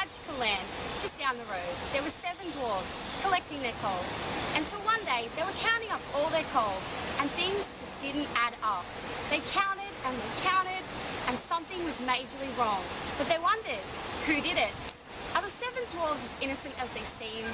magical land just down the road. There were 7 dwarves collecting their coal, until one day they were counting up all their coal and things just didn't add up. They counted and something was majorly wrong, but they wondered, who did it? Are the 7 dwarves as innocent as they seem?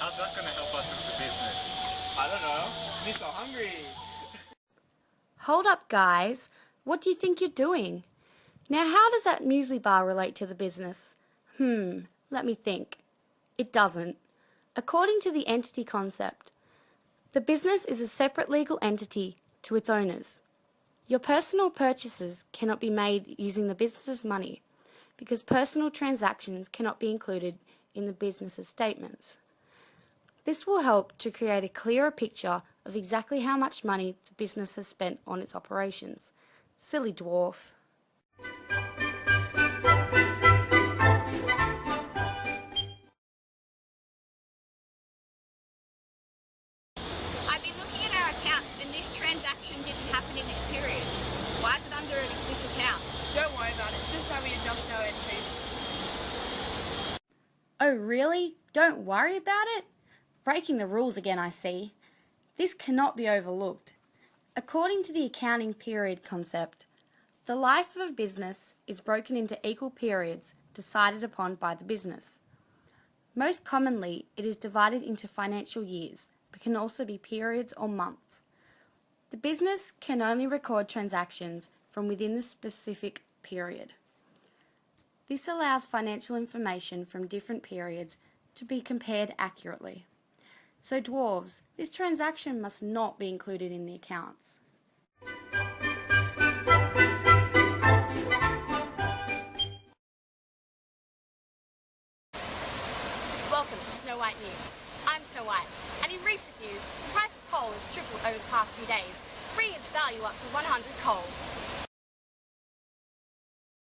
How's that going to help us with the business? I don't know. I'm so hungry. Hold up, guys. What do you think you're doing? Now, how does that muesli bar relate to the business? Let me think. It doesn't. According to the entity concept, the business is a separate legal entity to its owners. Your personal purchases cannot be made using the business's money because personal transactions cannot be included in the business's statements. This will help to create a clearer picture of exactly how much money the business has spent on its operations. Silly dwarf. I've been looking at our accounts and this transaction didn't happen in this period. Why is it under this account? Don't worry about it, it's just how we adjust our entries. Oh really? Don't worry about it? Breaking the rules again, I see. This cannot be overlooked. According to the accounting period concept, the life of a business is broken into equal periods decided upon by the business. Most commonly, it is divided into financial years, but can also be periods or months. The business can only record transactions from within the specific period. This allows financial information from different periods to be compared accurately. So dwarves, this transaction must not be included in the accounts. Welcome to Snow White News. I'm Snow White, and in recent news, the price of coal has tripled over the past few days, bringing its value up to 100 coal.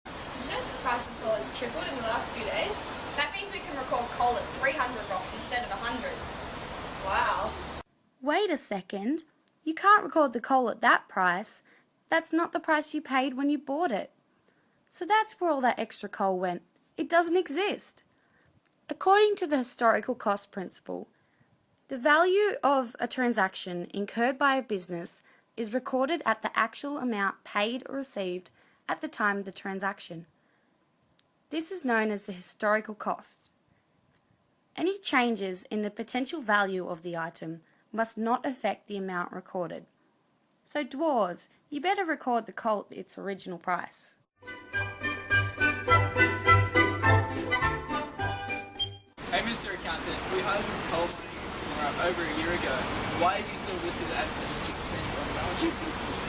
Did you know that the price of coal has tripled in the last few days? That means we can record coal at 300 rocks instead of 100. Wow. Wait a second. You can't record the coal at that price. That's not the price you paid when you bought it. So that's where all that extra coal went. It doesn't exist. According to the historical cost principle, the value of a transaction incurred by a business is recorded at the actual amount paid or received at the time of the transaction. This is known as the historical cost. Any changes in the potential value of the item must not affect the amount recorded. So dwarves, you better record the coal at its original price. Hey Mr. Accountant, we hired this coal mining explorer over a year ago. Why is he still listed as an expense on the balance sheet?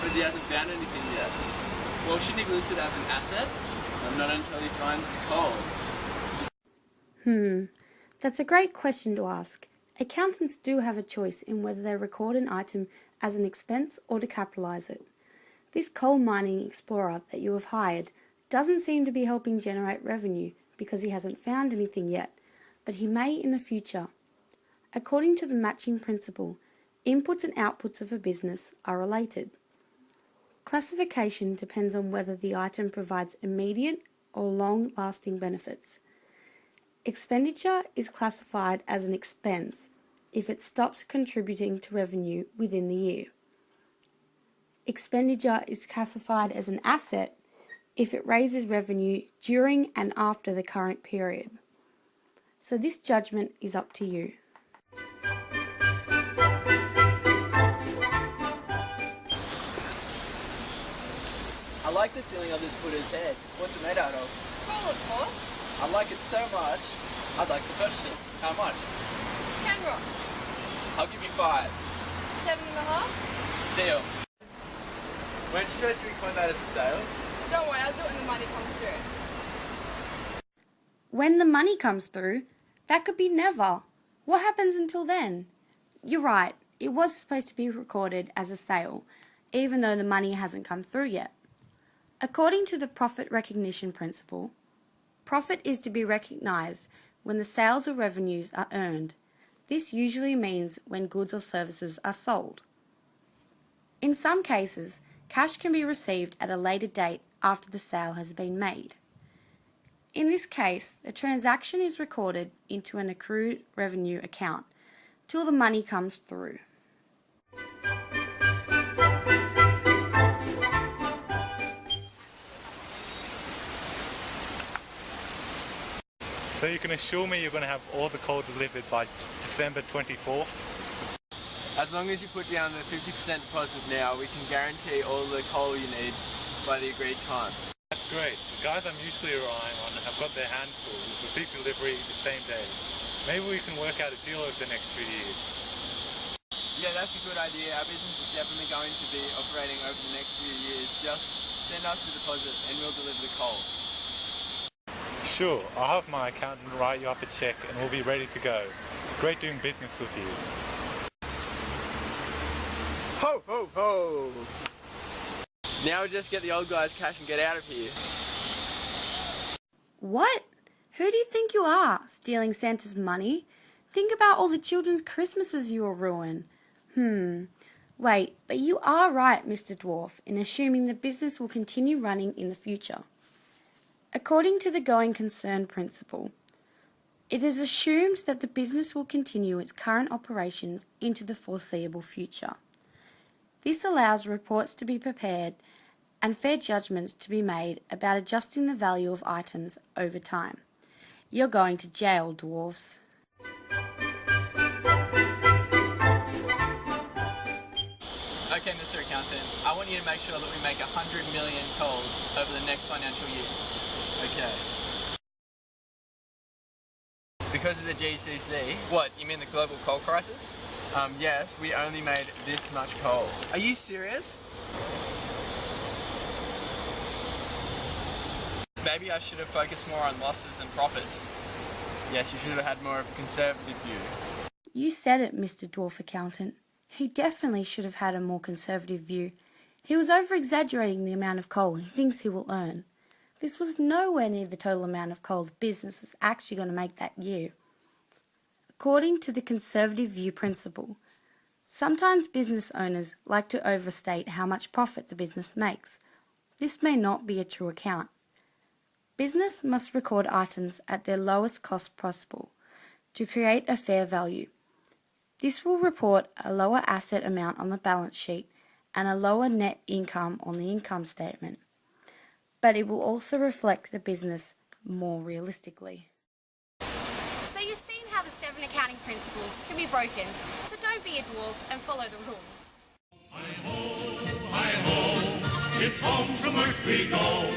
Because he hasn't found anything yet. Well, shouldn't he be listed as an asset? Not until he finds coal. That's a great question to ask. Accountants do have a choice in whether they record an item as an expense or to capitalise it. This coal mining explorer that you have hired doesn't seem to be helping generate revenue because he hasn't found anything yet, but he may in the future. According to the matching principle, inputs and outputs of a business are related. Classification depends on whether the item provides immediate or long-lasting benefits. Expenditure is classified as an expense if it stops contributing to revenue within the year. Expenditure is classified as an asset if it raises revenue during and after the current period. So this judgment is up to you. Hello like the feeling of this Buddha's head. What's it made out of? Cool, of course. I like it so much, I'd like to purchase it. How much? 10 rocks. I'll give you 5. 7.5. Deal. Weren't you supposed to record that as a sale? Don't worry, I'll do it when the money comes through. When the money comes through, that could be never. What happens until then? You're right, it was supposed to be recorded as a sale, even though the money hasn't come through yet. According to the profit recognition principle, profit is to be recognised when the sales or revenues are earned. This usually means when goods or services are sold. In some cases, cash can be received at a later date after the sale has been made. In this case, the transaction is recorded into an accrued revenue account till the money comes through. So you can assure me you're going to have all the coal delivered by December 24th? As long as you put down the 50% deposit now, we can guarantee all the coal you need by the agreed time. That's great. The guys I'm usually relying on have got their hands full with a big delivery the same day. Maybe we can work out a deal over the next 2 years. Yeah, that's a good idea. Our business is definitely going to be operating over the next few years. Just send us the deposit and we'll deliver the coal. Sure, I'll have my accountant write you up a cheque and we'll be ready to go. Great doing business with you. Ho, ho, ho! Now we just get the old guy's cash and get out of here. What? Who do you think you are, stealing Santa's money? Think about all the children's Christmases you will ruin. Wait, but you are right, Mr. Dwarf, in assuming the business will continue running in the future. According to the going concern principle, it is assumed that the business will continue its current operations into the foreseeable future. This allows reports to be prepared and fair judgments to be made about adjusting the value of items over time. You're going to jail, dwarfs. Okay, Mr. Accountant, I want you to make sure that we make 100 million coals over the next financial year. Okay. Because of the GCC. What, you mean the global coal crisis? Yes, we only made this much coal. Are you serious? Maybe I should have focused more on losses and profits. Yes, you should have had more of a conservative view. You said it, Mr. Dwarf Accountant. He definitely should have had a more conservative view. He was over-exaggerating the amount of coal he thinks he will earn. This was nowhere near the total amount of coal the business is actually going to make that year. According to the conservative view principle, sometimes business owners like to overstate how much profit the business makes. This may not be a true account. Business must record items at their lowest cost possible to create a fair value. This will report a lower asset amount on the balance sheet and a lower net income on the income statement, but it will also reflect the business more realistically. So you've seen how the 7 accounting principles can be broken, so don't be a dwarf and follow the rules. Hi-ho, hi-ho, it's home from work we go.